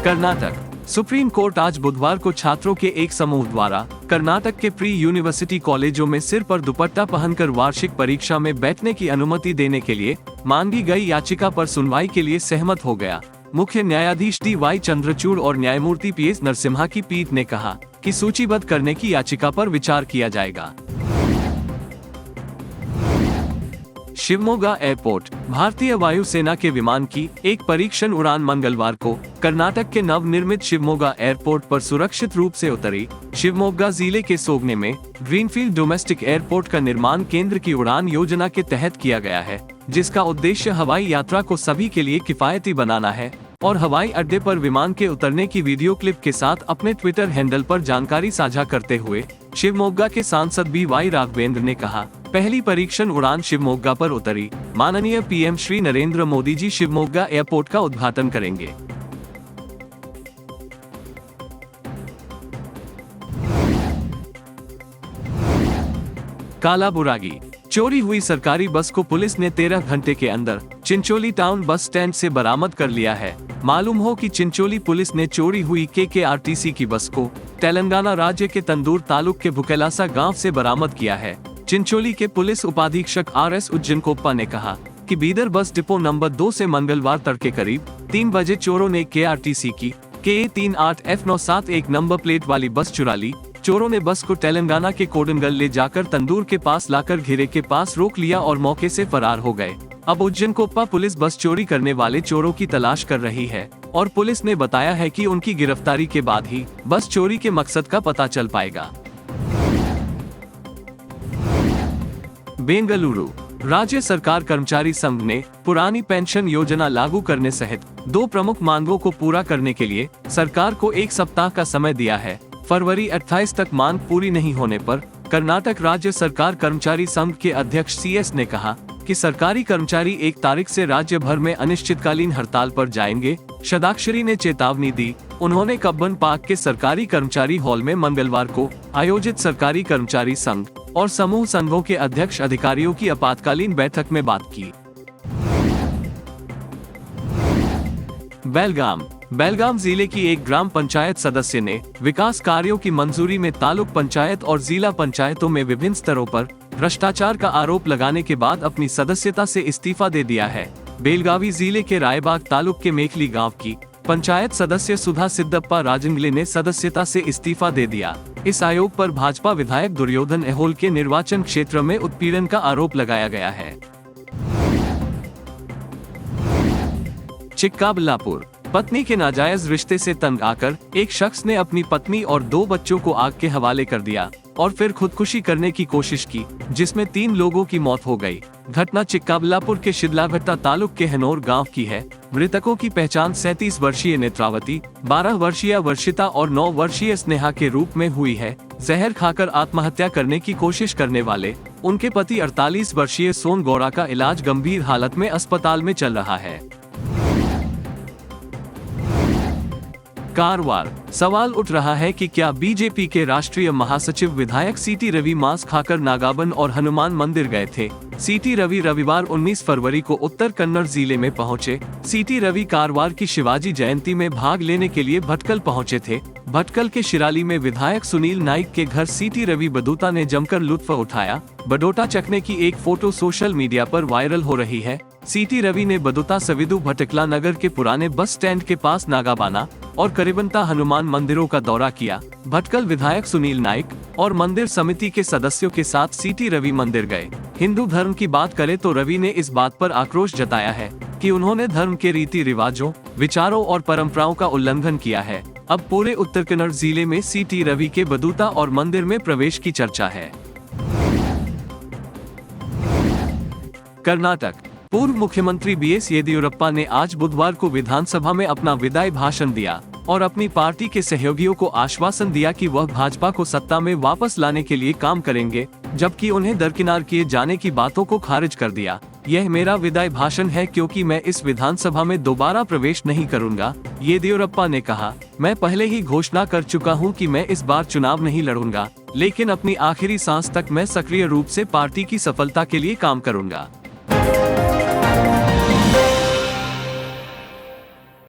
Karnataka supreme court आज बुधवार को छात्रों के एक समूह द्वारा कर्नाटक के प्री यूनिवर्सिटी कॉलेजों में सिर पर दुपट्टा पहनकर वार्षिक परीक्षा में बैठने की अनुमति देने के लिए मांगी गई याचिका पर सुनवाई के लिए सहमत हो गया। मुख्य न्यायाधीश DY चंद्रचूड़ और न्यायमूर्ति PS नरसिम्हा की पीठ ने कहा कि सूचीबद्ध करने की याचिका पर विचार किया जाएगा। शिवमोगा एयरपोर्ट भारतीय वायुसेना के विमान की एक परीक्षण उड़ान मंगलवार को कर्नाटक के नवनिर्मित शिवमोगा एयरपोर्ट पर सुरक्षित रूप से उतरी। शिवमोगा जिले के सोगने में ग्रीनफील्ड डोमेस्टिक एयरपोर्ट का निर्माण केंद्र की उड़ान योजना के तहत किया गया है, जिसका उद्देश्य हवाई यात्रा को सभी के लिए किफायती बनाना है और हवाई अड्डे पर विमान के उतरने की वीडियो क्लिप के साथ अपने ट्विटर हैंडल पर जानकारी साझा करते हुए शिवमोगा के सांसद BY राघवेंद्र ने कहा, पहली परीक्षण उड़ान शिवमोगा पर उतरी। माननीय PM श्री नरेंद्र मोदी जी शिवमोगा एयरपोर्ट का उद्घाटन करेंगे। कालाबुरागी चोरी हुई सरकारी बस को पुलिस ने 13 घंटे के अंदर चिंचोली टाउन बस स्टैंड से बरामद कर लिया है। मालूम हो कि चिंचोली पुलिस ने चोरी हुई KKRTC की बस को तेलंगाना राज्य के तंदूर तालुक के भुकेलासा गांव से बरामद किया है। चिंचोली के पुलिस उपाधीक्षक RS उज्जनकोप्पा ने कहा कि बीदर बस डिपो नंबर 2 से मंगलवार तड़के करीब 3 बजे चोरों ने KRTC की KA38F971 नंबर प्लेट वाली बस चुरा ली। चोरों ने बस को तेलंगाना के कोडनगल ले जाकर तंदूर के पास लाकर घेरे के पास रोक लिया और मौके से फरार हो गए। अब उज्जनकोप्पा पुलिस बस चोरी करने वाले चोरों की तलाश कर रही है और पुलिस ने बताया है कि उनकी गिरफ्तारी के बाद ही बस चोरी के मकसद का पता चल पाएगा। बेंगलुरु राज्य सरकार कर्मचारी संघ ने पुरानी पेंशन योजना लागू करने सहित 2 प्रमुख मांगों को पूरा करने के लिए सरकार को 1 सप्ताह का समय दिया है। फरवरी 28 तक मांग पूरी नहीं होने पर कर्नाटक राज्य सरकार कर्मचारी संघ के अध्यक्ष CS ने कहा कि सरकारी कर्मचारी 1 तारीख से राज्य भर में अनिश्चितकालीन हड़ताल पर जाएंगे। शदाक्षरी ने चेतावनी दी। उन्होंने कब्बन पार्क के सरकारी कर्मचारी हॉल में मंगलवार को आयोजित सरकारी कर्मचारी संघ और समूह संघों के अध्यक्ष अधिकारियों की आपातकालीन बैठक में बात की। बेलगाम जिले की एक ग्राम पंचायत सदस्य ने विकास कार्यों की मंजूरी में तालुक पंचायत और जिला पंचायतों में विभिन्न स्तरों पर भ्रष्टाचार का आरोप लगाने के बाद अपनी सदस्यता से इस्तीफा दे दिया है। बेलगावी जिले के रायबाग तालुक के मेखली गांव की पंचायत सदस्य सुधा सिद्धप्पा राजंगले ने सदस्यता से इस्तीफा दे दिया। इस आयोग पर भाजपा विधायक दुर्योधन एहोल के निर्वाचन क्षेत्र में उत्पीड़न का आरोप लगाया गया है। चिक्काबल्लापुर पत्नी के नाजायज रिश्ते से तंग आकर एक शख्स ने अपनी पत्नी और 2 बच्चों को आग के हवाले कर दिया और फिर खुदकुशी करने की कोशिश की, जिसमें 3 लोगों की मौत हो गई। घटना चिक्काबल्लापुर के शिदलाघट्टा तालुक के हनोर गांव की है। मृतकों की पहचान 37 वर्षीय नेत्रावती, 12 वर्षीय वर्षिता और 9 वर्षीय स्नेहा के रूप में हुई है। जहर खाकर आत्महत्या करने की कोशिश करने वाले उनके पति 48 वर्षीय सोन गौड़ा का इलाज गंभीर हालत में अस्पताल में चल रहा है। कारवार सवाल उठ रहा है कि क्या बीजेपी के राष्ट्रीय महासचिव विधायक CT रवि मांस खाकर नागाबन और हनुमान मंदिर गए थे। CT रवि रविवार 19 फरवरी को उत्तर कन्नड़ जिले में पहुंचे। CT रवि कारवार की शिवाजी जयंती में भाग लेने के लिए भटकल पहुंचे थे। भटकल के शिराली में विधायक सुनील नाइक के घर CT रवि बदूता ने जमकर लुत्फ उठाया। बडोटा चखने की एक फोटो सोशल मीडिया पर वायरल हो रही है। CT रवि ने बदूता सविदु भटकला नगर के पुराने बस स्टैंड के पास नागाबाना और करीबनता हनुमान मंदिरों का दौरा किया। भटकल विधायक सुनील नाइक और मंदिर समिति के सदस्यों के साथ CT रवि मंदिर गए। हिंदू धर्म की बात करें तो रवि ने इस बात पर आक्रोश जताया है कि उन्होंने धर्म के रीति रिवाजों, विचारों और परंपराओं का उल्लंघन किया है। अब पूरे उत्तर कन्नड़ जिले में CT रवि के बदूता और मंदिर में प्रवेश की चर्चा है। कर्नाटक पूर्व मुख्यमंत्री BS येदियुरप्पा ने आज बुधवार को विधानसभा में अपना विदाई भाषण दिया और अपनी पार्टी के सहयोगियों को आश्वासन दिया कि वह भाजपा को सत्ता में वापस लाने के लिए काम करेंगे, जबकि उन्हें दरकिनार किए जाने की बातों को खारिज कर दिया। यह मेरा विदाई भाषण है क्योंकि मैं इस विधानसभा में दोबारा प्रवेश नहीं करूंगा, येदियुरप्पा ने कहा। मैं पहले ही घोषणा कर चुका हूं कि मैं इस बार चुनाव नहीं लड़ूंगा, लेकिन अपनी आखिरी सांस तक मैं सक्रिय रूप से पार्टी की सफलता के लिए काम करूंगा।